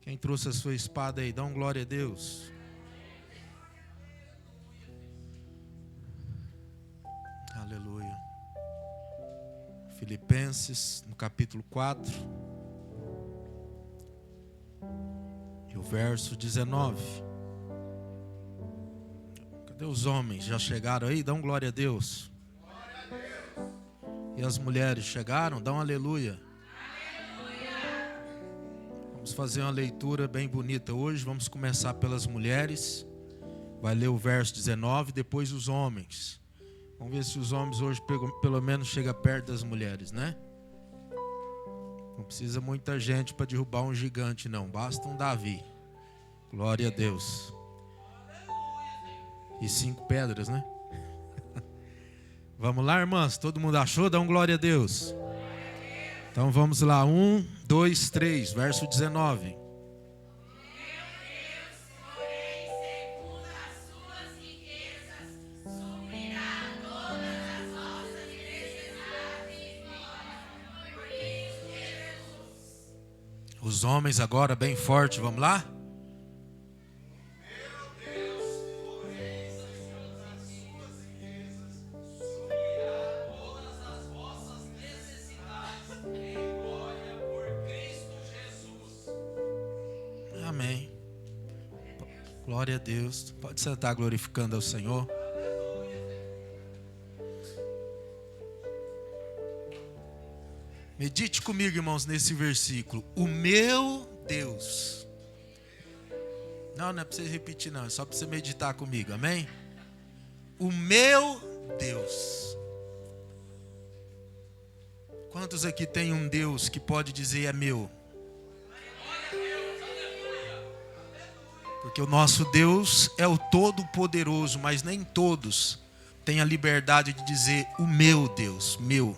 Quem trouxe a sua espada aí, dá um glória a Deus. Aleluia. Filipenses, no capítulo 4, e o verso 19. Cadê os homens? Já chegaram aí? Dá um glória a Deus. E as mulheres chegaram? Dá um aleluia. Vamos fazer uma leitura bem bonita hoje. Vamos começar pelas mulheres. Vai ler o verso 19, depois os homens. Vamos ver se os homens hoje pelo menos chegam perto das mulheres, né? Não precisa muita gente para derrubar um gigante, não. Basta um Davi. Glória a Deus. E 5 pedras, né? Vamos lá, irmãs? Todo mundo achou? Dá um glória a Deus. Então vamos lá. 1, 2, 3, verso 19. Os homens agora bem forte, vamos lá? Amém. Glória a Deus. Pode sentar glorificando ao Senhor. Medite comigo, irmãos, nesse versículo. O meu Deus. Não é para você repetir, não. É só para você meditar comigo. Amém? O meu Deus. Quantos aqui tem um Deus que pode dizer é meu? Porque o nosso Deus é o Todo-Poderoso, mas nem todos têm a liberdade de dizer o meu Deus, meu.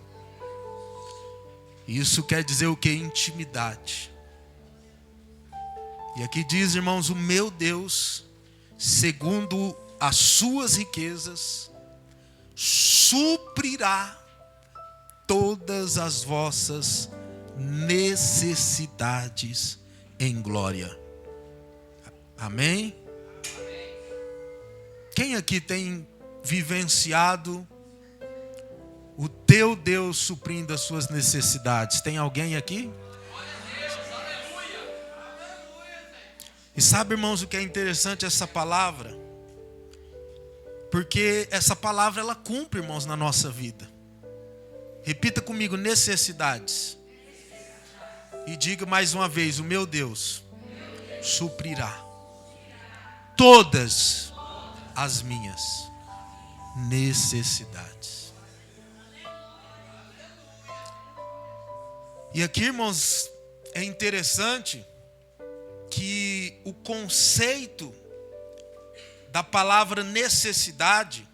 Isso quer dizer o que? Intimidade. E aqui diz, irmãos, o meu Deus, segundo as suas riquezas, suprirá todas as vossas necessidades em glória. Amém? Quem aqui tem vivenciado o teu Deus suprindo as suas necessidades? Tem alguém aqui? E sabe, irmãos, o que é interessante essa palavra? Porque essa palavra ela cumpre, irmãos, na nossa vida. Repita comigo, necessidades. E diga mais uma vez, o meu Deus suprirá todas as minhas necessidades. E aqui, irmãos, é interessante que o conceito da palavra necessidade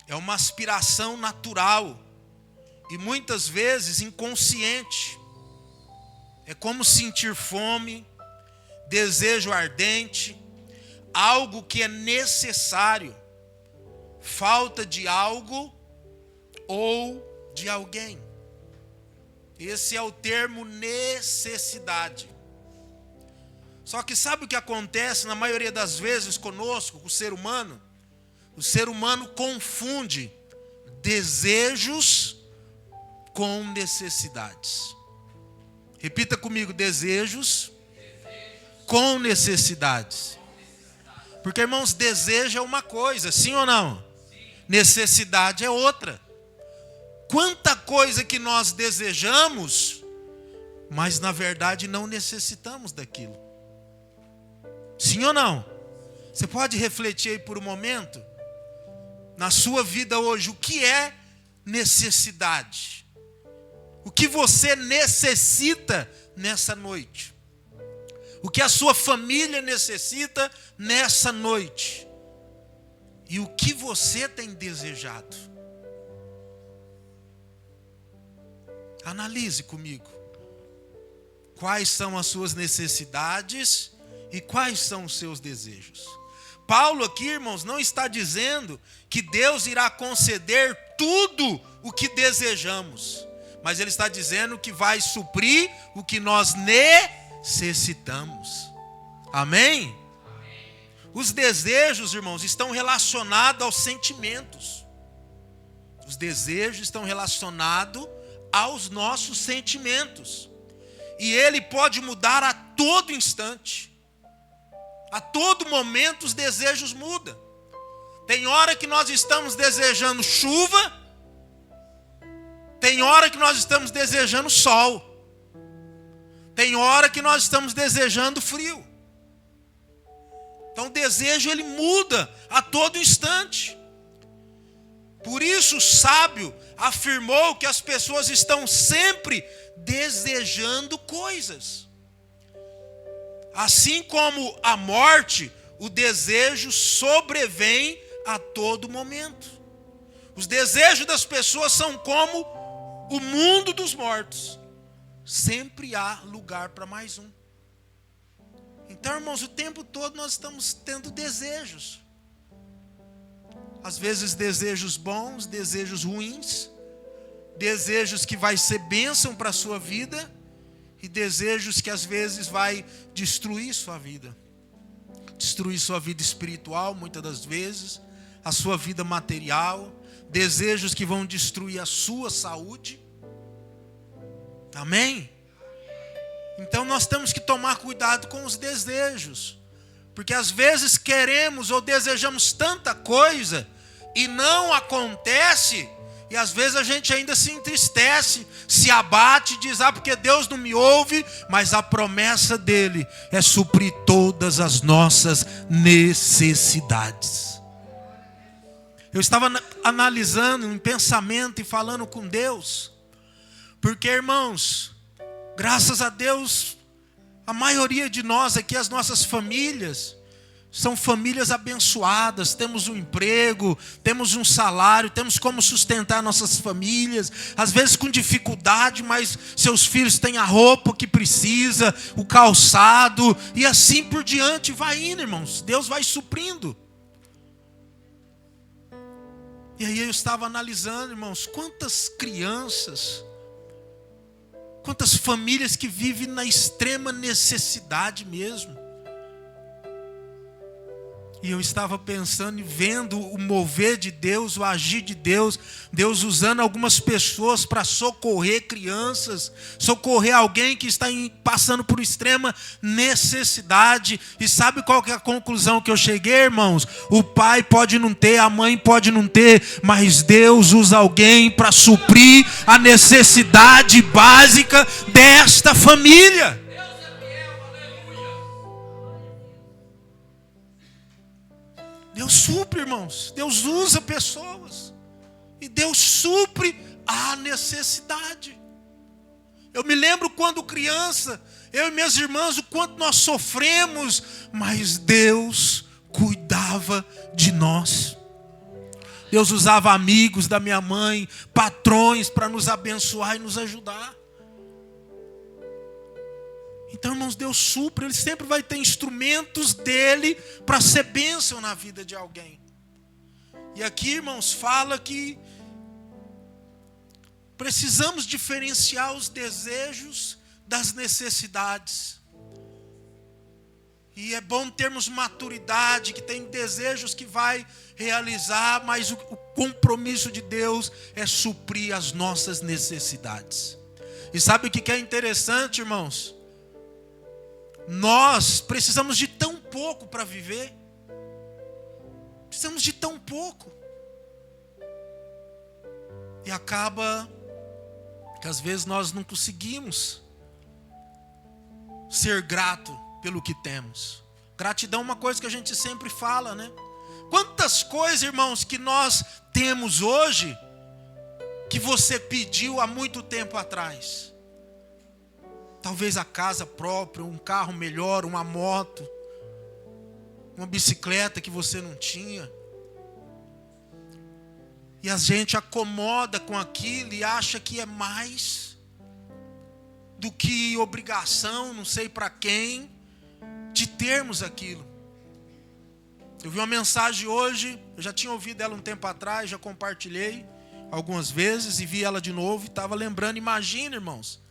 é uma aspiração natural e muitas vezes inconsciente. É como sentir fome, desejo ardente, algo que é necessário, falta de algo ou de alguém. Esse é o termo necessidade. Só que sabe o que acontece na maioria das vezes conosco, com o ser humano? O ser humano confunde desejos com necessidades. Repita comigo, desejos com necessidades. Porque, irmãos, desejo é uma coisa, sim ou não? Necessidade é outra. Quanta coisa que nós desejamos, mas na verdade não necessitamos daquilo. Sim ou não? Você pode refletir aí por um momento? Na sua vida hoje, o que é necessidade? O que você necessita nessa noite? O que a sua família necessita nessa noite? E o que você tem desejado? Analise comigo. Quais são as suas necessidades e quais são os seus desejos? Paulo aqui, irmãos, não está dizendo que Deus irá conceder tudo o que desejamos, mas ele está dizendo que vai suprir o que nós necessitamos. necessitamos. Amém? Os desejos, irmãos, estão relacionados aos sentimentos. Os desejos estão relacionados aos nossos sentimentos. E ele pode mudar a todo instante. A todo momento os desejos mudam. Tem hora que nós estamos desejando chuva. Tem hora que nós estamos desejando sol. Tem hora que nós estamos desejando frio. Então o desejo ele muda a todo instante. Por isso o sábio afirmou que as pessoas estão sempre desejando coisas. Assim como a morte, o desejo sobrevém a todo momento. Os desejos das pessoas são como o mundo dos mortos. Sempre há lugar para mais um. Então, irmãos, o tempo todo nós estamos tendo desejos. Às vezes desejos bons, desejos ruins, desejos que vai ser bênção para a sua vida e desejos que às vezes vai destruir sua vida. Destruir sua vida espiritual, muitas das vezes, a sua vida material, desejos que vão destruir a sua saúde. Amém? Então nós temos que tomar cuidado com os desejos. Porque às vezes queremos ou desejamos tanta coisa e não acontece. E às vezes a gente ainda se entristece, se abate e diz, porque Deus não me ouve. Mas a promessa dele é suprir todas as nossas necessidades. Eu estava analisando em pensamento e falando com Deus. Porque, irmãos, graças a Deus, a maioria de nós aqui, as nossas famílias, são famílias abençoadas. Temos um emprego, temos um salário, temos como sustentar nossas famílias. Às vezes com dificuldade, mas seus filhos têm a roupa que precisa, o calçado, e assim por diante vai indo, irmãos. Deus vai suprindo. E aí eu estava analisando, irmãos, quantas crianças, quantas famílias que vivem na extrema necessidade mesmo. E eu estava pensando e vendo o mover de Deus, o agir de Deus. Deus usando algumas pessoas para socorrer crianças, socorrer alguém que está passando por extrema necessidade. E sabe qual que é a conclusão que eu cheguei, irmãos? O pai pode não ter, a mãe pode não ter, mas Deus usa alguém para suprir a necessidade básica desta família. Deus supre, irmãos. Deus usa pessoas. E Deus supre a necessidade. Eu me lembro quando criança, eu e minhas irmãs, o quanto nós sofremos, mas Deus cuidava de nós. Deus usava amigos da minha mãe, patrões, para nos abençoar e nos ajudar. Então, irmãos, Deus supre, Ele sempre vai ter instrumentos dEle para ser bênção na vida de alguém. E aqui, irmãos, fala que precisamos diferenciar os desejos das necessidades. E é bom termos maturidade, que tem desejos que vai realizar, mas o compromisso de Deus é suprir as nossas necessidades. E sabe o que é interessante, irmãos? Nós precisamos de tão pouco para viver. Precisamos de tão pouco. E acaba que às vezes nós não conseguimos ser grato pelo que temos. Gratidão é uma coisa que a gente sempre fala, né? Quantas coisas, irmãos, que nós temos hoje que você pediu há muito tempo atrás? Talvez a casa própria, um carro melhor, uma moto, uma bicicleta que você não tinha. E a gente acomoda com aquilo e acha que é mais do que obrigação, não sei para quem, de termos aquilo. Eu vi uma mensagem hoje, eu já tinha ouvido ela um tempo atrás, já compartilhei algumas vezes e vi ela de novo e estava lembrando. Imagina, irmãos,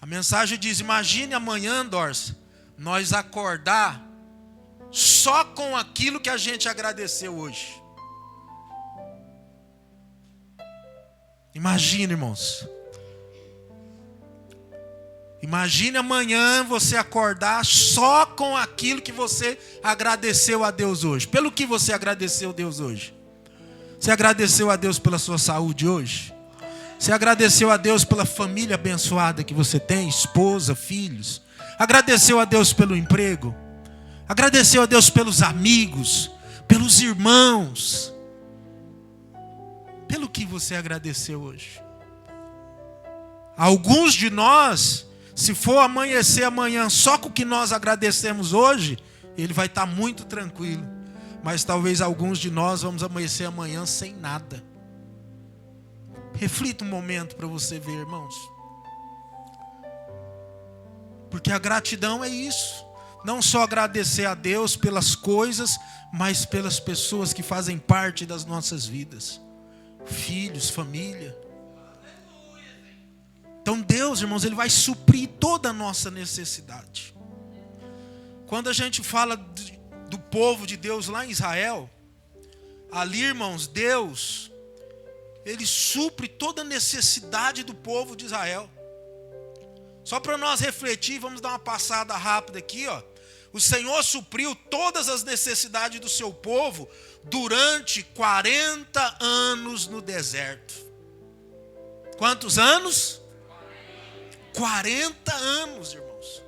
A mensagem diz: imagine amanhã, Dorce, nós acordar só com aquilo que a gente agradeceu hoje. Imagine, irmãos. Imagine amanhã você acordar só com aquilo que você agradeceu a Deus hoje. Pelo que você agradeceu a Deus hoje? Você agradeceu a Deus pela sua saúde hoje? Você agradeceu a Deus pela família abençoada que você tem, esposa, filhos? Agradeceu a Deus pelo emprego? Agradeceu a Deus pelos amigos, pelos irmãos? Pelo que você agradeceu hoje? Alguns de nós, se for amanhecer amanhã só com o que nós agradecemos hoje, ele vai estar muito tranquilo. Mas talvez alguns de nós vamos amanhecer amanhã sem nada. Reflita um momento para você ver, irmãos. Porque a gratidão é isso. Não só agradecer a Deus pelas coisas, mas pelas pessoas que fazem parte das nossas vidas. Filhos, família. Então Deus, irmãos, Ele vai suprir toda a nossa necessidade. Quando a gente fala do povo de Deus lá em Israel, ali, irmãos, Deus, Ele supre toda a necessidade do povo de Israel. Só para nós refletir, vamos dar uma passada rápida aqui, ó. O Senhor supriu todas as necessidades do seu povo durante 40 anos no deserto. Quantos anos? 40 anos, irmãos.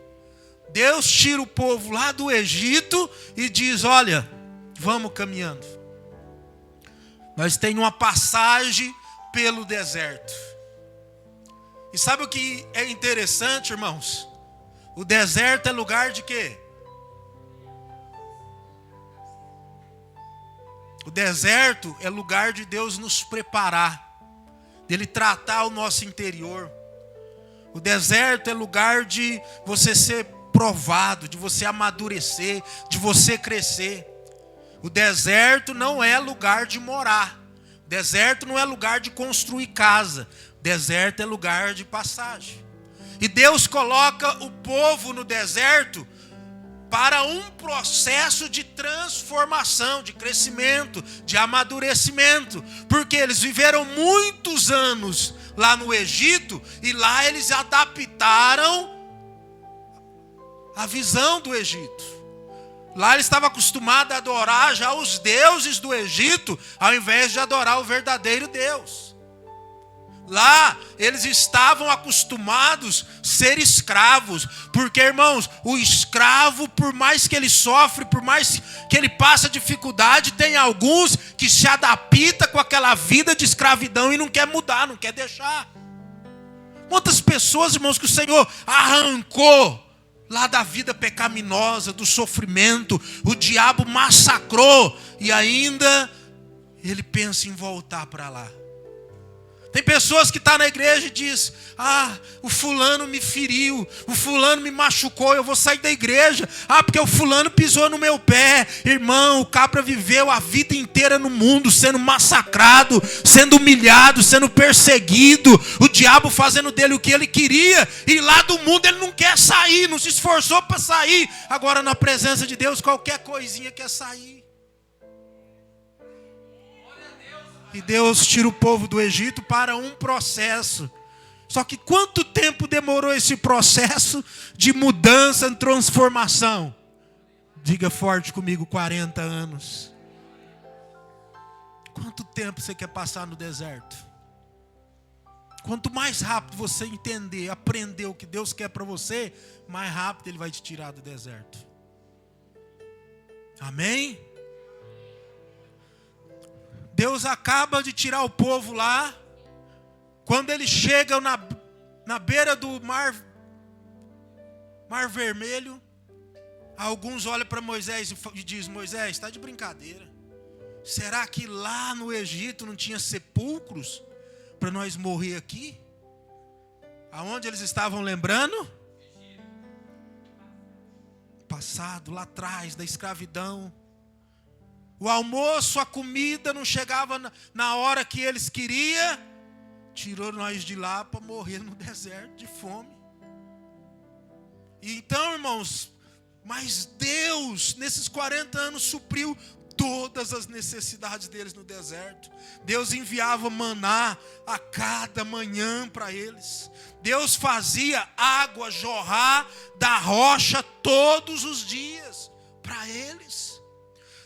Deus tira o povo lá do Egito e diz: olha, vamos caminhando. Nós temos uma passagem pelo deserto. E sabe o que é interessante, irmãos? O deserto é lugar de quê? O deserto é lugar de Deus nos preparar, dele tratar o nosso interior. O deserto é lugar de você ser provado, de você amadurecer, de você crescer. O deserto não é lugar de morar. O deserto não é lugar de construir casa. O deserto é lugar de passagem. E Deus coloca o povo no deserto para um processo de transformação, de crescimento, de amadurecimento. Porque eles viveram muitos anos lá no Egito e lá eles adaptaram a visão do Egito. Lá eles estavam acostumados a adorar já os deuses do Egito, ao invés de adorar o verdadeiro Deus. Lá eles estavam acostumados a ser escravos, porque, irmãos, o escravo, por mais que ele sofre, por mais que ele passa dificuldade, tem alguns que se adaptam com aquela vida de escravidão e não quer mudar, não quer deixar. Quantas pessoas, irmãos, que o Senhor arrancou lá da vida pecaminosa, do sofrimento, o diabo massacrou e ainda ele pensa em voltar para lá. Tem pessoas que estão na igreja e dizem: o fulano me feriu, o fulano me machucou, eu vou sair da igreja. Porque o fulano pisou no meu pé. Irmão, o cabra viveu a vida inteira no mundo, sendo massacrado, sendo humilhado, sendo perseguido. O diabo fazendo dele o que ele queria. E lá do mundo ele não quer sair, não se esforçou para sair. Agora na presença de Deus, qualquer coisinha quer sair. E Deus tira o povo do Egito para um processo. Só que quanto tempo demorou esse processo de mudança, transformação? Diga forte comigo: 40 anos. Quanto tempo você quer passar no deserto? Quanto mais rápido você entender, aprender o que Deus quer para você, mais rápido Ele vai te tirar do deserto. Amém? Deus acaba de tirar o povo lá. Quando eles chegam na beira do mar Vermelho, alguns olham para Moisés e dizem: Moisés, está de brincadeira. Será que lá no Egito não tinha sepulcros para nós morrer aqui? Aonde eles estavam lembrando? Passado, lá atrás, da escravidão. O almoço, a comida não chegava na hora que eles queriam. Tirou nós de lá para morrer no deserto de fome. E então, irmãos, mas Deus, nesses 40 anos, supriu todas as necessidades deles no deserto. Deus enviava maná a cada manhã para eles. Deus fazia água jorrar da rocha todos os dias para eles.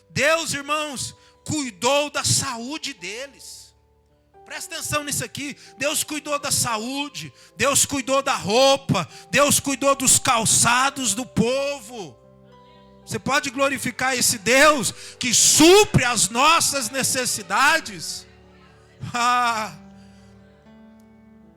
Deus, irmãos, cuidou da saúde deles. Presta atenção nisso aqui. Deus cuidou da saúde, Deus cuidou da roupa, Deus cuidou dos calçados do povo. Você pode glorificar esse Deus que supre as nossas necessidades?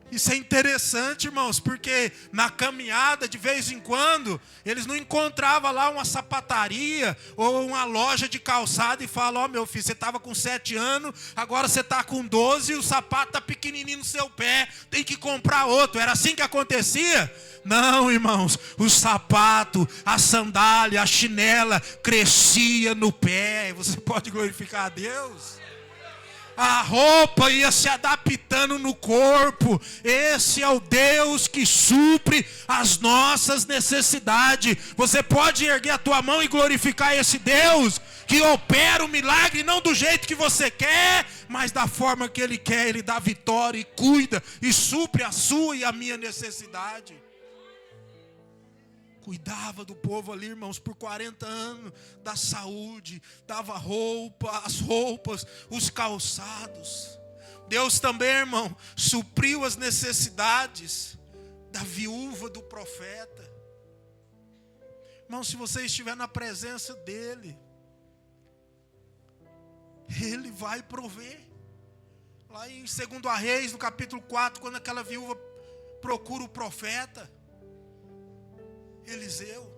Isso é interessante, irmãos, porque na caminhada, de vez em quando, eles não encontravam lá uma sapataria ou uma loja de calçado e falam: ó, meu filho, você estava com 7 anos, agora você está com 12 e o sapato está pequenininho no seu pé, tem que comprar outro. Era assim que acontecia? Não, irmãos, o sapato, a sandália, a chinela crescia no pé. Você pode glorificar a Deus? A roupa ia se adaptando no corpo. Esse é o Deus que supre as nossas necessidades. Você pode erguer a tua mão e glorificar esse Deus que opera o milagre não do jeito que você quer, mas da forma que Ele quer. Ele dá vitória e cuida e supre a sua e a minha necessidade. Cuidava do povo ali, irmãos, por 40 anos, da saúde, dava roupa, as roupas, os calçados. Deus também, irmão, supriu as necessidades da viúva do profeta. Irmão, se você estiver na presença dEle, Ele vai prover. Lá em 2 Reis, no capítulo 4, quando aquela viúva procura o profeta Eliseu,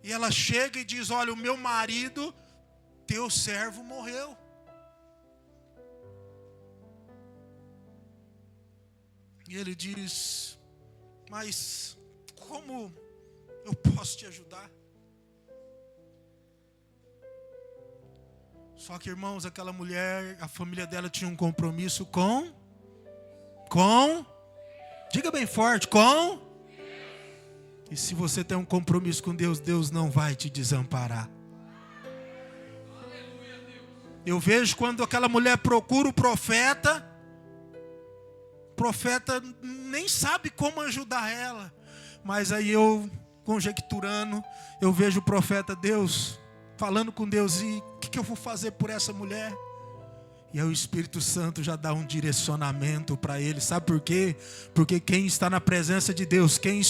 e ela chega e diz: olha, o meu marido, teu servo, morreu. E ele diz: mas como eu posso te ajudar? Só que, irmãos, aquela mulher, a família dela tinha um compromisso com, diga bem forte, com. E se você tem um compromisso com Deus, Deus não vai te desamparar. Eu vejo quando aquela mulher procura o profeta nem sabe como ajudar ela. Mas aí eu, conjecturando, eu vejo o profeta, Deus, falando com Deus: e o que eu vou fazer por essa mulher? E aí o Espírito Santo já dá um direcionamento para ele. Sabe por quê? Porque quem está na presença de Deus, quem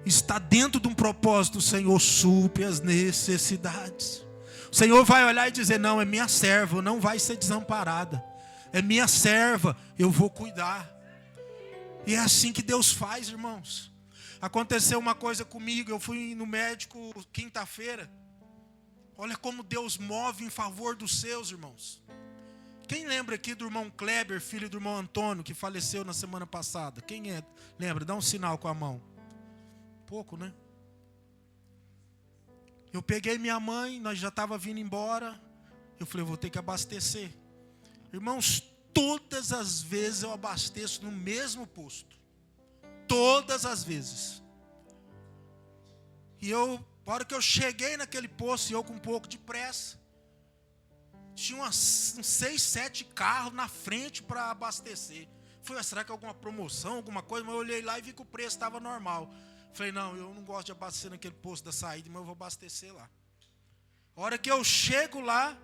está dentro de um propósito, o Senhor supre as necessidades. O Senhor vai olhar e dizer: não, é minha serva, não vai ser desamparada. É minha serva, eu vou cuidar. E é assim que Deus faz, irmãos. Aconteceu uma coisa comigo, eu fui no médico quinta-feira. Olha como Deus move em favor dos seus, irmãos. Quem lembra aqui do irmão Kleber, filho do irmão Antônio, que faleceu na semana passada? Quem lembra? Dá um sinal com a mão. Pouco, né? Eu peguei minha mãe, nós já estávamos vindo embora. Eu falei: vou ter que abastecer. Irmãos, todas as vezes eu abasteço no mesmo posto. Todas as vezes. E a hora que eu cheguei naquele posto, eu com um pouco de pressa, tinha uns 6, 7 carros na frente para abastecer. Falei: será que é alguma promoção, alguma coisa? Mas eu olhei lá e vi que o preço estava normal. Falei: não, eu não gosto de abastecer naquele posto da saída, mas eu vou abastecer lá. A hora que eu chego lá,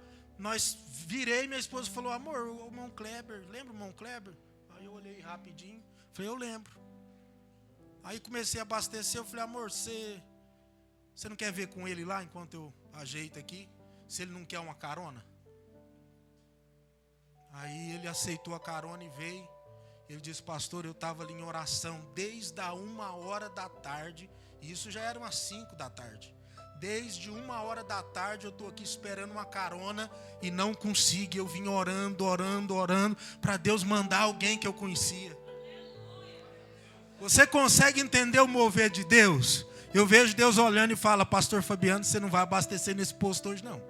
virei, minha esposa falou: amor, o irmão Kleber, lembra o irmão Kleber? Aí eu olhei rapidinho, falei: eu lembro. Aí comecei a abastecer, eu falei: amor, você não quer ver com ele lá enquanto eu ajeito aqui? Se ele não quer uma carona? Aí ele aceitou a carona e veio. Ele disse: pastor, eu estava ali em oração desde a 1h, e isso já era umas 5 da tarde. Desde 1h eu estou aqui esperando uma carona e não consigo. Eu vim orando para Deus mandar alguém que eu conhecia. Você consegue entender o mover de Deus? Eu vejo Deus olhando e fala: pastor Fabiano, você não vai abastecer nesse posto hoje não.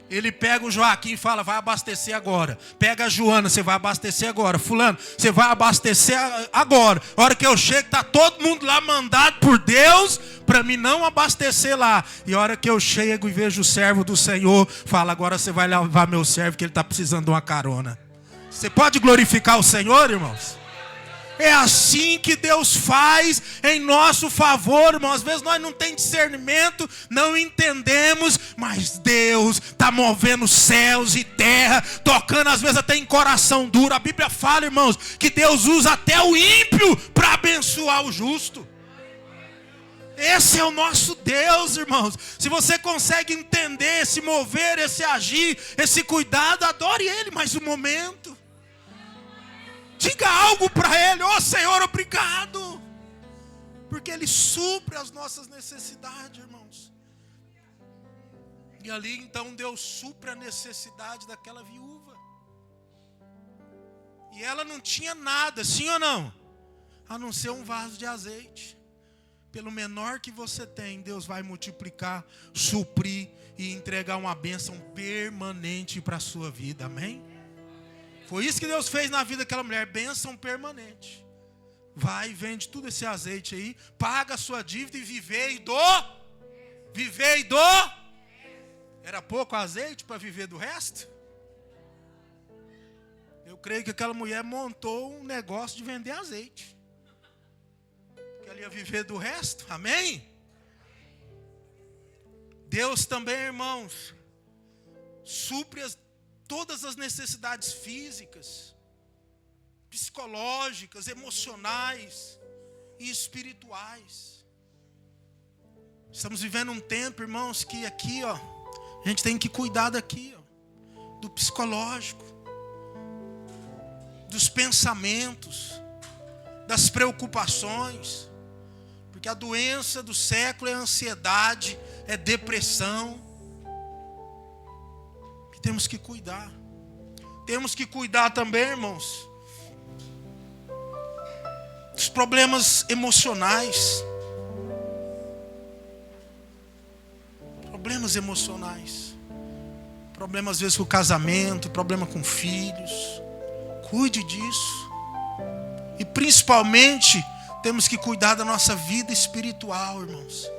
Ele pega o Joaquim e fala, vai abastecer agora. Pega a Joana, você vai abastecer agora. Fulano, você vai abastecer agora. A hora que eu chego, está todo mundo lá mandado por Deus para mim não abastecer lá. E a hora que eu chego e vejo o servo do Senhor, fala, agora você vai levar meu servo que ele está precisando de uma carona. Você pode glorificar o Senhor, irmãos? É assim que Deus faz em nosso favor, irmão. Às vezes nós não temos discernimento, não entendemos, mas Deus está movendo céus e terra, tocando às vezes até em coração duro. A Bíblia fala, irmãos, que Deus usa até o ímpio para abençoar o justo. Esse é o nosso Deus, irmãos. Se você consegue entender esse mover, esse agir, esse cuidado, adore Ele mais um momento. Diga algo para Ele, Senhor, obrigado. Porque Ele supre as nossas necessidades, irmãos. E ali então Deus supre a necessidade daquela viúva. E ela não tinha nada, sim ou não? A não ser um vaso de azeite. Pelo menor que você tem, Deus vai multiplicar, suprir e entregar uma bênção permanente para a sua vida, amém? Foi isso que Deus fez na vida daquela mulher, bênção permanente. Vai, vende tudo esse azeite aí, paga a sua dívida e vivei do... Era pouco azeite para viver do resto? Eu creio que aquela mulher montou um negócio de vender azeite. Porque ela ia viver do resto, amém? Deus também, irmãos, supre todas as necessidades físicas, psicológicas, emocionais e espirituais. Estamos vivendo um tempo, irmãos, que aqui, a gente tem que cuidar daqui, do psicológico, dos pensamentos, das preocupações, porque a doença do século é a ansiedade, é depressão. Temos que cuidar. Temos que cuidar também, irmãos, dos problemas emocionais. Problemas emocionais. Problema às vezes com o casamento, problema com filhos. Cuide disso. E principalmente temos que cuidar da nossa vida espiritual, irmãos.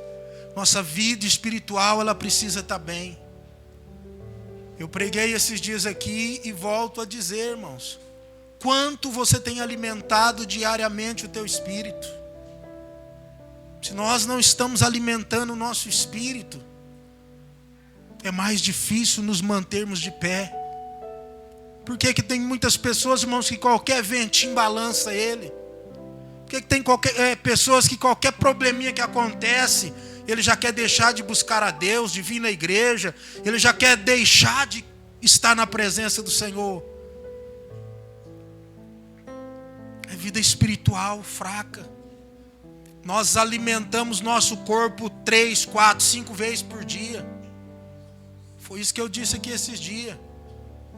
Nossa vida espiritual, ela precisa estar bem. Eu preguei esses dias aqui e volto a dizer, irmãos, quanto você tem alimentado diariamente o teu espírito. Se nós não estamos alimentando o nosso espírito, é mais difícil nos mantermos de pé. Por que tem muitas pessoas, irmãos, que qualquer ventinho balança ele? Por que tem pessoas que qualquer probleminha que acontece, ele já quer deixar de buscar a Deus, de vir na igreja, ele já quer deixar de estar na presença do Senhor? É vida espiritual fraca. Nós alimentamos nosso corpo 3, 4, 5 vezes por dia. Foi isso que eu disse aqui esses dias.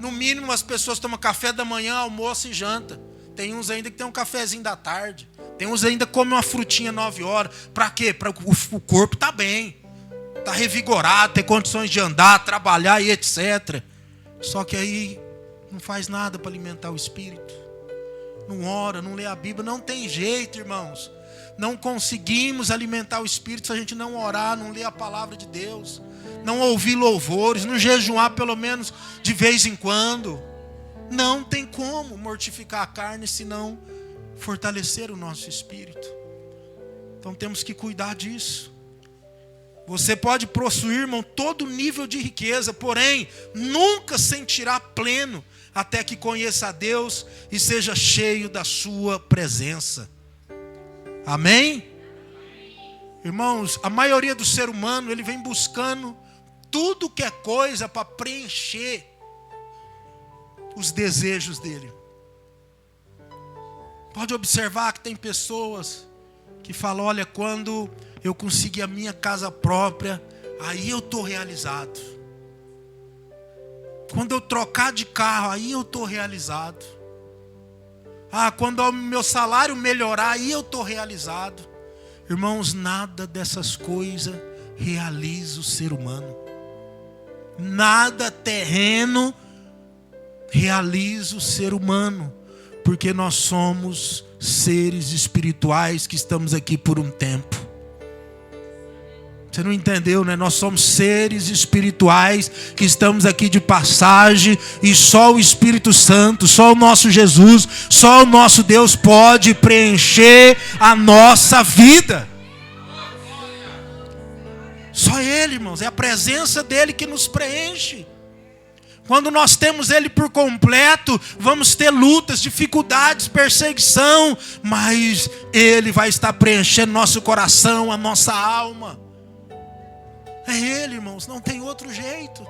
No mínimo as pessoas tomam café da manhã, almoço e janta. Tem uns ainda que tem um cafezinho da tarde. Tem uns ainda que comem uma frutinha 9 horas. Para quê? Para o corpo estar bem. Está revigorado, ter condições de andar, trabalhar e etc. Só que aí não faz nada para alimentar o espírito. Não ora, não lê a Bíblia. Não tem jeito, irmãos. Não conseguimos alimentar o espírito se a gente não orar, não ler a palavra de Deus. Não ouvir louvores, não jejuar pelo menos de vez em quando. Não tem como mortificar a carne se não fortalecer o nosso espírito. Então temos que cuidar disso. Você pode possuir, irmão, todo nível de riqueza, porém nunca sentirá pleno até que conheça a Deus e seja cheio da sua presença. Amém? Irmãos, a maioria do ser humano, ele vem buscando tudo que é coisa para preencher os desejos dele. Pode observar que tem pessoas que falam, olha, quando eu conseguir a minha casa própria, aí eu estou realizado. Quando eu trocar de carro, aí eu estou realizado. Quando o meu salário melhorar, aí eu estou realizado. Irmãos, nada dessas coisas realiza o ser humano. Nada terreno realiza o ser humano, porque nós somos seres espirituais que estamos aqui por um tempo. Você não entendeu, né? Nós somos seres espirituais que estamos aqui de passagem, e só o Espírito Santo, só o nosso Jesus, só o nosso Deus pode preencher a nossa vida. Só Ele, irmãos, é a presença dEle que nos preenche. Quando nós temos Ele por completo, vamos ter lutas, dificuldades, perseguição, mas Ele vai estar preenchendo nosso coração, a nossa alma. É Ele, irmãos, não tem outro jeito.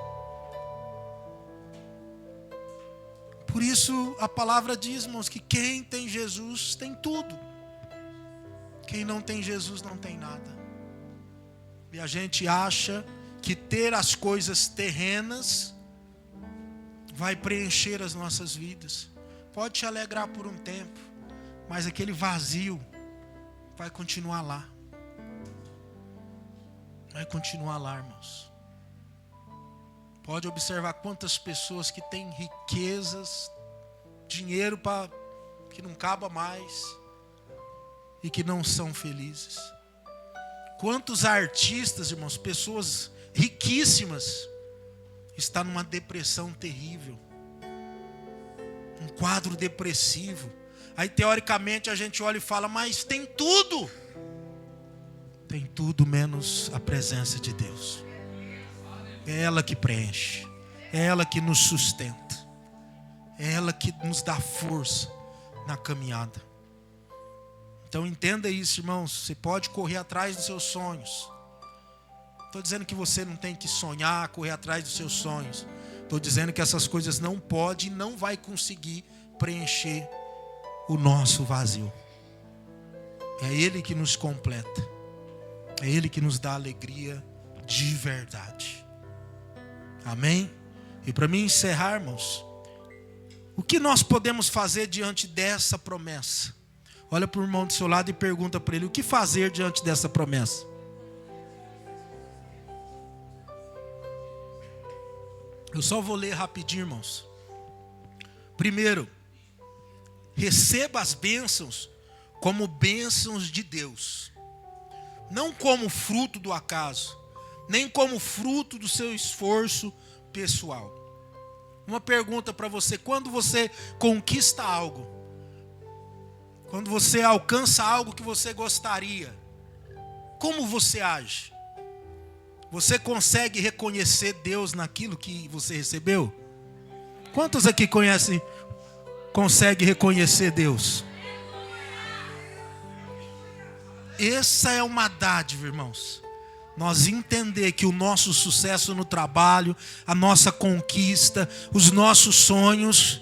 Por isso a palavra diz, irmãos, que quem tem Jesus tem tudo. Quem não tem Jesus não tem nada. E a gente acha que ter as coisas terrenas vai preencher as nossas vidas. Pode te alegrar por um tempo, mas aquele vazio vai continuar lá. Vai continuar lá, irmãos. Pode observar quantas pessoas que têm riquezas, dinheiro que não acaba mais, e que não são felizes. Quantos artistas, irmãos, pessoas riquíssimas, estão numa depressão terrível, um quadro depressivo. Aí teoricamente a gente olha e fala, mas tem tudo. Tem tudo menos a presença de Deus. É ela que preenche, é ela que nos sustenta, é ela que nos dá força na caminhada. Então entenda isso, irmãos. Você pode correr atrás dos seus sonhos. Estou dizendo que você não tem que sonhar, correr atrás dos seus sonhos. Estou dizendo que essas coisas não podem e não vai conseguir preencher o nosso vazio. É Ele que nos completa. É Ele que nos dá alegria de verdade. Amém? E para mim encerrar, irmãos, o que nós podemos fazer diante dessa promessa? Olha para o irmão do seu lado e pergunta para ele, o que fazer diante dessa promessa? Eu só vou ler rapidinho, irmãos. Primeiro, receba as bênçãos como bênçãos de Deus. Não como fruto do acaso, nem como fruto do seu esforço pessoal. Uma pergunta para você: quando você conquista algo, quando você alcança algo que você gostaria, como você age? Você consegue reconhecer Deus naquilo que você recebeu? Quantos aqui conseguem reconhecer Deus? Essa é uma dádiva, irmãos. Nós entender que o nosso sucesso no trabalho, a nossa conquista, os nossos sonhos,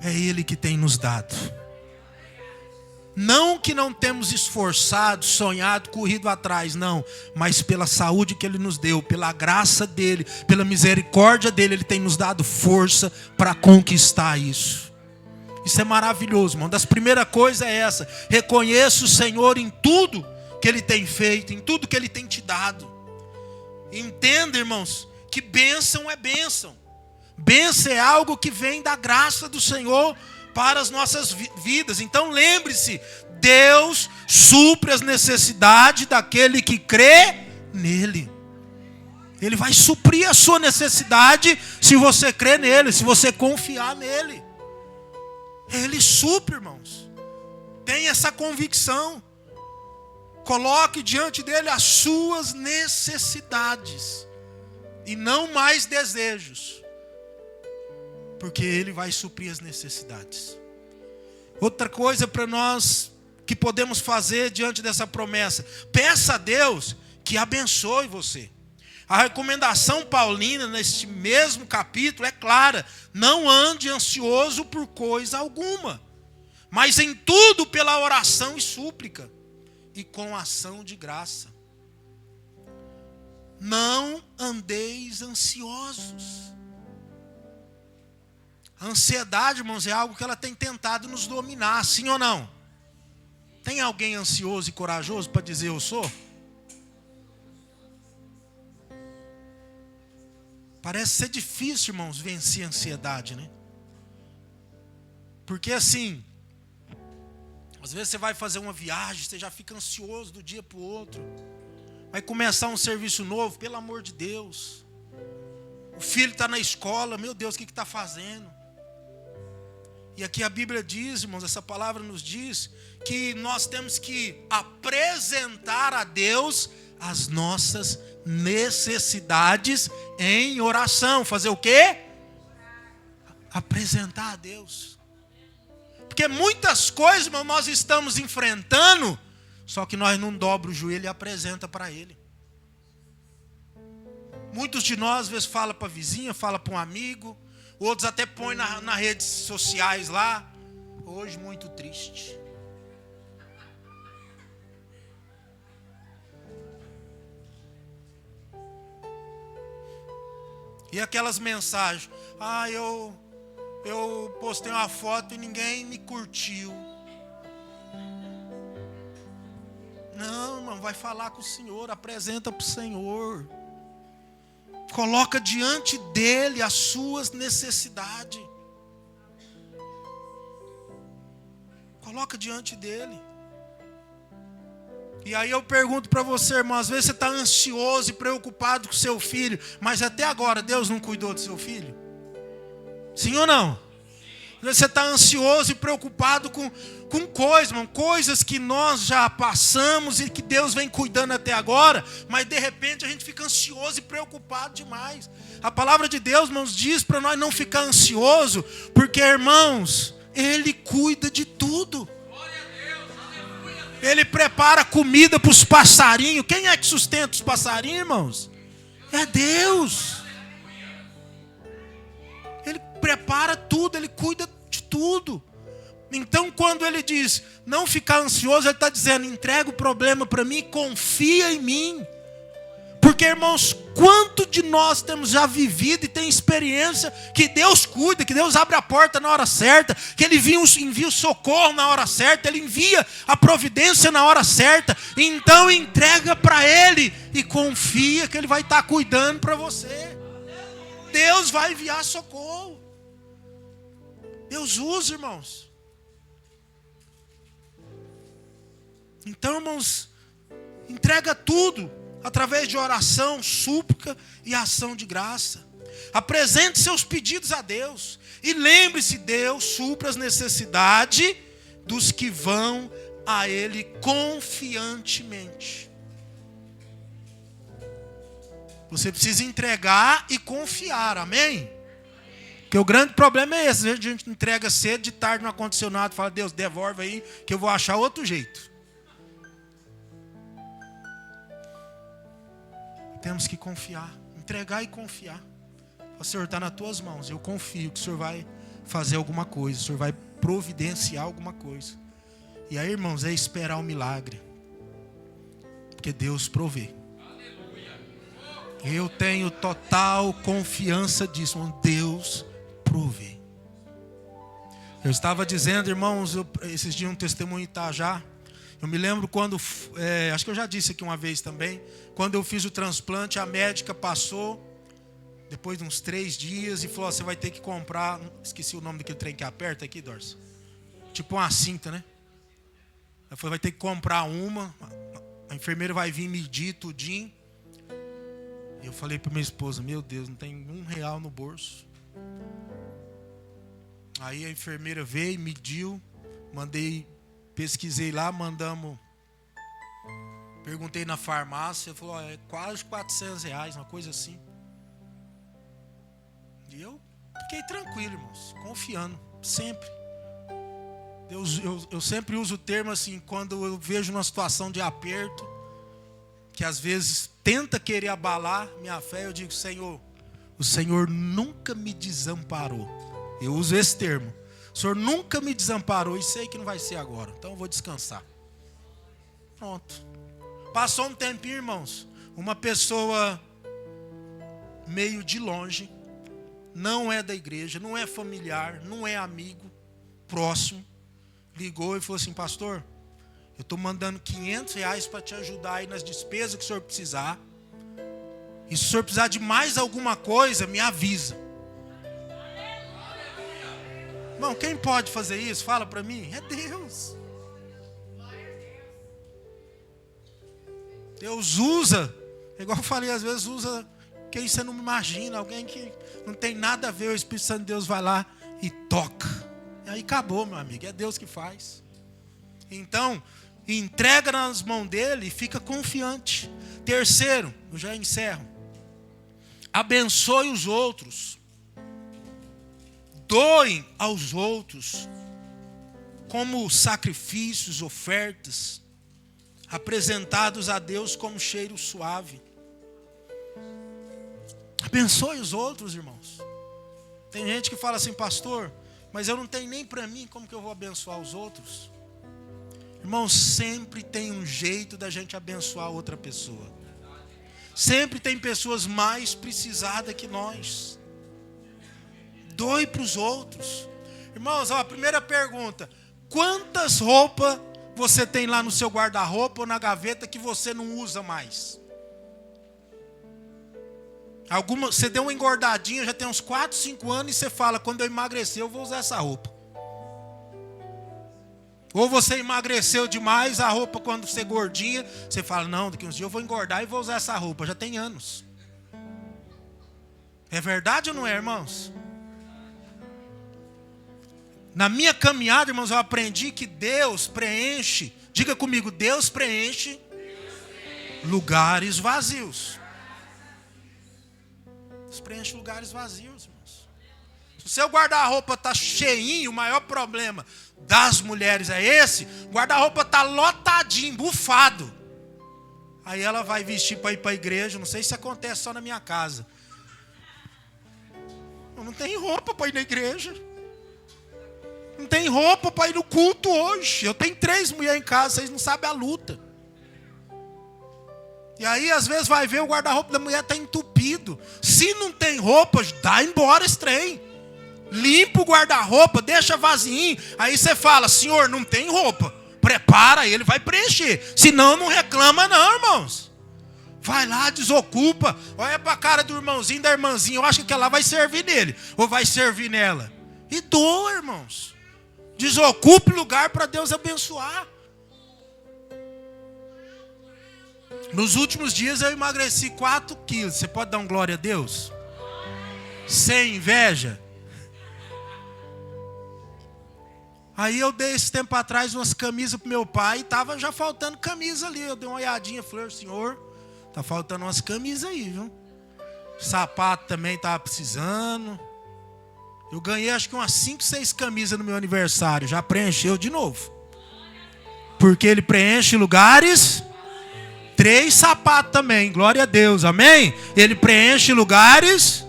é Ele que tem nos dado. Não que não temos esforçado, sonhado, corrido atrás, não. Mas pela saúde que Ele nos deu, pela graça dEle, pela misericórdia dEle, Ele tem nos dado força para conquistar isso. Isso é maravilhoso, irmão. Das primeiras coisas é essa: reconheça o Senhor em tudo que Ele tem feito, em tudo que Ele tem te dado. Entenda, irmãos, que bênção é bênção. Bênção é algo que vem da graça do Senhor para as nossas vidas. Então lembre-se, Deus supre as necessidades daquele que crê nele. Ele vai suprir a sua necessidade se você crer nele, se você confiar nele. Ele supre, irmãos. Tenha essa convicção. Coloque diante dele as suas necessidades e não mais desejos, porque ele vai suprir as necessidades. Outra coisa para nós que podemos fazer diante dessa promessa: peça a Deus que abençoe você. A recomendação paulina neste mesmo capítulo é clara: não ande ansioso por coisa alguma, mas em tudo pela oração e súplica e com ação de graça. Não andeis ansiosos. A ansiedade, irmãos, é algo que ela tem tentado nos dominar, sim ou não? Tem alguém ansioso e corajoso para dizer eu sou? Parece ser difícil, irmãos, vencer a ansiedade, né? Porque assim, às vezes você vai fazer uma viagem, você já fica ansioso do dia para o outro. Vai começar um serviço novo, pelo amor de Deus. O filho está na escola, meu Deus, o que está fazendo? E aqui a Bíblia diz, irmãos, essa palavra nos diz que nós temos que apresentar a Deus as nossas necessidades em oração. Fazer o quê? Apresentar a Deus. Porque muitas coisas, irmão, nós estamos enfrentando, só que nós não dobramos o joelho e apresenta para Ele. Muitos de nós, às vezes, falam para a vizinha, falam para um amigo, outros até põem nas redes sociais lá. Hoje muito triste. E aquelas mensagens, eu postei uma foto e ninguém me curtiu. Não, irmão, vai falar com o Senhor, apresenta para o Senhor. Coloca diante dele as suas necessidades. Coloca diante dele. E aí eu pergunto para você, irmão, às vezes você está ansioso e preocupado com o seu filho, mas até agora Deus não cuidou do seu filho? Sim ou não? Às vezes você está ansioso e preocupado com coisas, irmão, coisas que nós já passamos e que Deus vem cuidando até agora, mas de repente a gente fica ansioso e preocupado demais. A palavra de Deus, irmãos, diz para nós não ficar ansioso, porque, irmãos, Ele cuida de tudo. Ele prepara comida para os passarinhos. Quem é que sustenta os passarinhos, irmãos? É Deus. Ele prepara tudo, Ele cuida de tudo. Então, quando Ele diz não ficar ansioso, Ele está dizendo, entrega o problema para mim, confia em mim. Porque, irmãos, quanto de nós temos já vivido e tem experiência que Deus cuida, que Deus abre a porta na hora certa, que Ele envia o socorro na hora certa, Ele envia a providência na hora certa. Então entrega para Ele e confia que Ele vai estar cuidando para você. Deus vai enviar socorro. Deus usa, irmãos. Então, irmãos, entrega tudo. Através de oração, súplica e ação de graça. Apresente seus pedidos a Deus. E lembre-se, Deus supre as necessidades dos que vão a Ele confiantemente. Você precisa entregar e confiar, amém? Porque o grande problema é esse. Às vezes a gente entrega cedo, de tarde não aconteceu nada. Fala, Deus, devolve aí que eu vou achar outro jeito. Temos que confiar, entregar e confiar. O Senhor está nas tuas mãos. Eu confio que o Senhor vai fazer alguma coisa. O Senhor vai providenciar alguma coisa. E aí, irmãos, é esperar o milagre. Porque Deus provê. Eu tenho total confiança disso. Deus provê. Eu estava dizendo, irmãos, esses dias um testemunho em Itajá. Eu me lembro quando, acho que eu já disse aqui uma vez também, quando eu fiz o transplante, a médica passou, depois de uns 3 dias, e falou, você vai ter que comprar, esqueci o nome daquele trem que aperta aqui, Dorce, tipo uma cinta, né? Ela falou, vai ter que comprar uma, a enfermeira vai vir medir tudinho. E eu falei para minha esposa, meu Deus, não tem R$1 no bolso. Aí a enfermeira veio, mediu, pesquisei lá, perguntei na farmácia, falou, é quase R$400, uma coisa assim. E eu fiquei tranquilo, irmãos, confiando, sempre. Eu sempre uso o termo assim, quando eu vejo uma situação de aperto, que às vezes tenta querer abalar minha fé, eu digo, Senhor, o Senhor nunca me desamparou. Eu uso esse termo. O Senhor nunca me desamparou e sei que não vai ser agora. Então eu vou descansar. Pronto. Passou um tempinho, irmãos. Uma pessoa meio de longe, não é da igreja, não é familiar, não é amigo, próximo, ligou e falou assim, pastor, eu estou mandando R$500 para te ajudar aí nas despesas que o senhor precisar. E se o senhor precisar de mais alguma coisa, me avisa. Irmão, quem pode fazer isso? Fala para mim. É Deus. Deus usa, igual eu falei, às vezes usa quem você não imagina, alguém que não tem nada a ver, o Espírito Santo de Deus vai lá e toca. E aí acabou, meu amigo, é Deus que faz. Então, entrega nas mãos dele e fica confiante. Terceiro, eu já encerro. Abençoe os outros. Doem aos outros como sacrifícios, ofertas, apresentados a Deus como cheiro suave. Abençoe os outros, irmãos. Tem gente que fala assim, pastor, mas eu não tenho nem para mim, como que eu vou abençoar os outros? Irmãos, sempre tem um jeito da gente abençoar outra pessoa. Sempre tem pessoas mais precisadas que nós. Doe para os outros. Irmãos, a primeira pergunta: quantas roupas você tem lá no seu guarda-roupa ou na gaveta que você não usa mais? Você deu uma engordadinha, já tem uns 4, 5 anos, e você fala, quando eu emagrecer eu vou usar essa roupa. Ou você emagreceu demais, a roupa quando você é gordinha, você fala, não, daqui uns dias eu vou engordar e vou usar essa roupa. Já tem anos. É verdade ou não é, irmãos? Na minha caminhada, irmãos, eu aprendi que Deus preenche, diga comigo, Deus preenche lugares vazios. Deus preenche lugares vazios, irmãos. Se o seu guarda-roupa está cheinho, o maior problema das mulheres é esse, o guarda-roupa está lotadinho, bufado. Aí ela vai vestir para ir para a igreja, não sei se acontece só na minha casa. Eu não tenho roupa para ir na igreja. Não tem roupa para ir no culto hoje. Eu tenho 3 mulheres em casa, vocês não sabem a luta. E aí às vezes vai ver o guarda-roupa da mulher está entupido. Se não tem roupa, dá embora esse trem. Limpa o guarda-roupa, deixa vazio. Aí você fala, senhor, não tem roupa. Prepara, ele vai preencher. Senão não reclama não, irmãos. Vai lá, desocupa. Olha para a cara do irmãozinho, da irmãzinha. Eu acho que aquela vai servir nele. Ou vai servir nela. E doa, irmãos. Desocupe lugar para Deus abençoar. Nos últimos dias eu emagreci 4 quilos. Você pode dar um glória a Deus? Sem inveja. Aí eu dei esse tempo atrás umas camisas pro meu pai. E estava já faltando camisa ali. Eu dei uma olhadinha, falei, senhor, tá faltando umas camisas aí, viu? Sapato também estava precisando. Eu ganhei acho que umas 5, 6 camisas no meu aniversário. Já preencheu de novo. Porque ele preenche lugares. 3 sapatos também. Glória a Deus. Amém? Ele preenche lugares.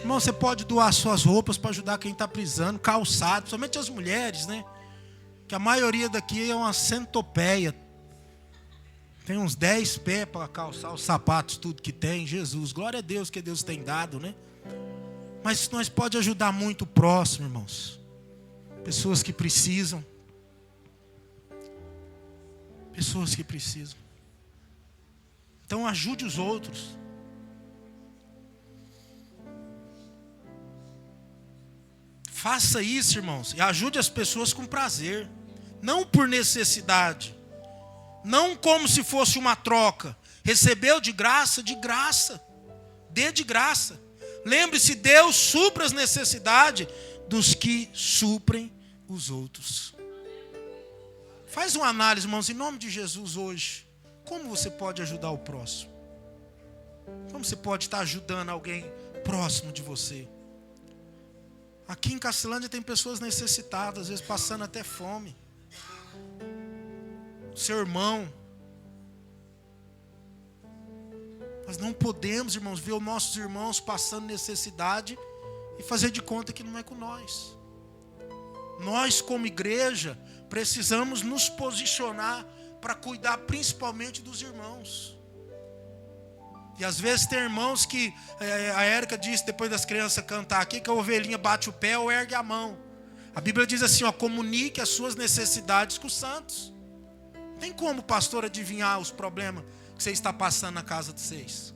Irmão, você pode doar suas roupas para ajudar quem está precisando. Calçado. Principalmente as mulheres, né? Que a maioria daqui é uma centopeia. Tem uns 10 pés para calçar os sapatos, tudo que tem. Jesus. Glória a Deus que Deus tem dado, né? Mas nós pode ajudar muito o próximo, irmãos. Pessoas que precisam. Pessoas que precisam. Então ajude os outros. Faça isso, irmãos. E ajude as pessoas com prazer. Não por necessidade. Não como se fosse uma troca. Recebeu de graça, de graça. Dê de graça. Lembre-se, Deus supra as necessidades dos que suprem os outros. Faz uma análise, irmãos, em nome de Jesus hoje. Como você pode ajudar o próximo? Como você pode estar ajudando alguém próximo de você? Aqui em Cacilândia tem pessoas necessitadas, às vezes passando até fome. Seu irmão. Nós não podemos, irmãos, ver os nossos irmãos passando necessidade e fazer de conta que não é com nós. Nós, como igreja, precisamos nos posicionar para cuidar principalmente dos irmãos. E às vezes tem irmãos que, a Érica disse depois das crianças cantar aqui, que a ovelhinha bate o pé ou ergue a mão. A Bíblia diz assim, ó, comunique as suas necessidades com os santos. Não tem como o pastor adivinhar os problemas que você está passando na casa de vocês.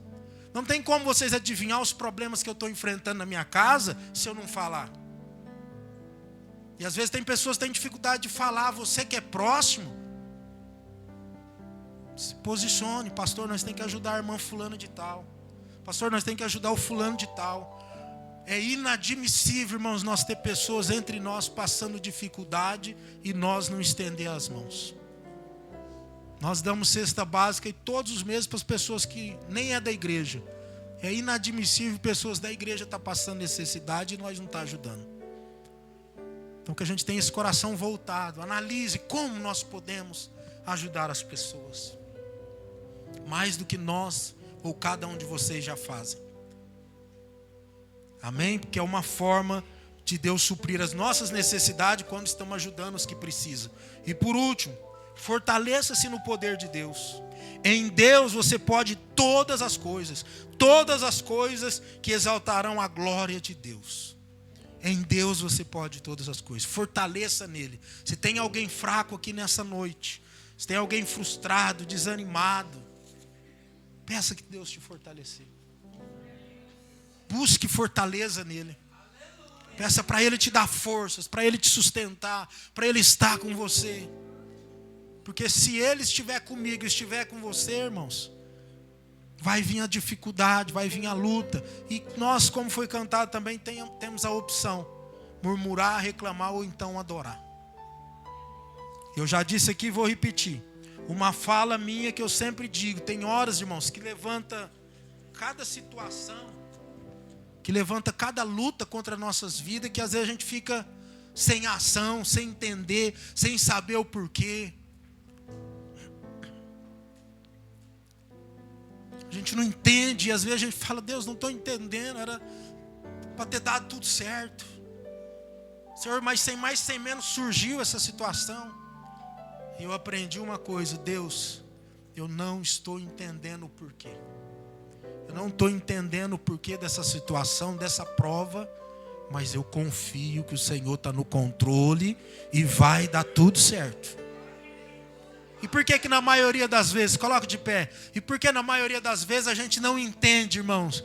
Não tem como vocês adivinhar os problemas que eu estou enfrentando na minha casa se eu não falar. E às vezes tem pessoas que têm dificuldade de falar. Você que é próximo, se posicione. Pastor, nós temos que ajudar a irmã fulana de tal. Pastor, nós temos que ajudar o fulano de tal. É inadmissível, irmãos, nós ter pessoas entre nós passando dificuldade e nós não estender as mãos. Nós damos cesta básica e todos os meses para as pessoas que nem é da igreja. É inadmissível pessoas da igreja estar passando necessidade e nós não estar ajudando. Então que a gente tenha esse coração voltado. Analise como nós podemos ajudar as pessoas. Mais do que nós ou cada um de vocês já fazem. Amém? Porque é uma forma de Deus suprir as nossas necessidades quando estamos ajudando os que precisam. E por último, fortaleça-se no poder de Deus. Em Deus você pode todas as coisas que exaltarão a glória de Deus. Em Deus você pode todas as coisas. Fortaleça nele. Se tem alguém fraco aqui nessa noite, se tem alguém frustrado, desanimado, peça que Deus te fortaleça. Busque fortaleza nele. Peça para ele te dar forças, para ele te sustentar, para ele estar com você. Porque se ele estiver comigo, estiver com você, irmãos, vai vir a dificuldade, vai vir a luta. E nós, como foi cantado também, temos a opção: murmurar, reclamar ou então adorar. Eu já disse aqui e vou repetir. Uma fala minha que eu sempre digo. Tem horas, irmãos, que levanta cada situação, que levanta cada luta contra nossas vidas, que às vezes a gente fica sem ação, sem entender, sem saber o porquê. A gente não entende, e às vezes a gente fala: Deus, não estou entendendo, era para ter dado tudo certo. Senhor, mas sem mais, sem menos surgiu essa situação. E eu aprendi uma coisa: Deus, eu não estou entendendo o porquê. Eu não estou entendendo o porquê dessa situação, dessa prova, mas eu confio que o Senhor está no controle e vai dar tudo certo. E por que na maioria das vezes, coloca de pé, e por que na maioria das vezes a gente não entende, irmãos?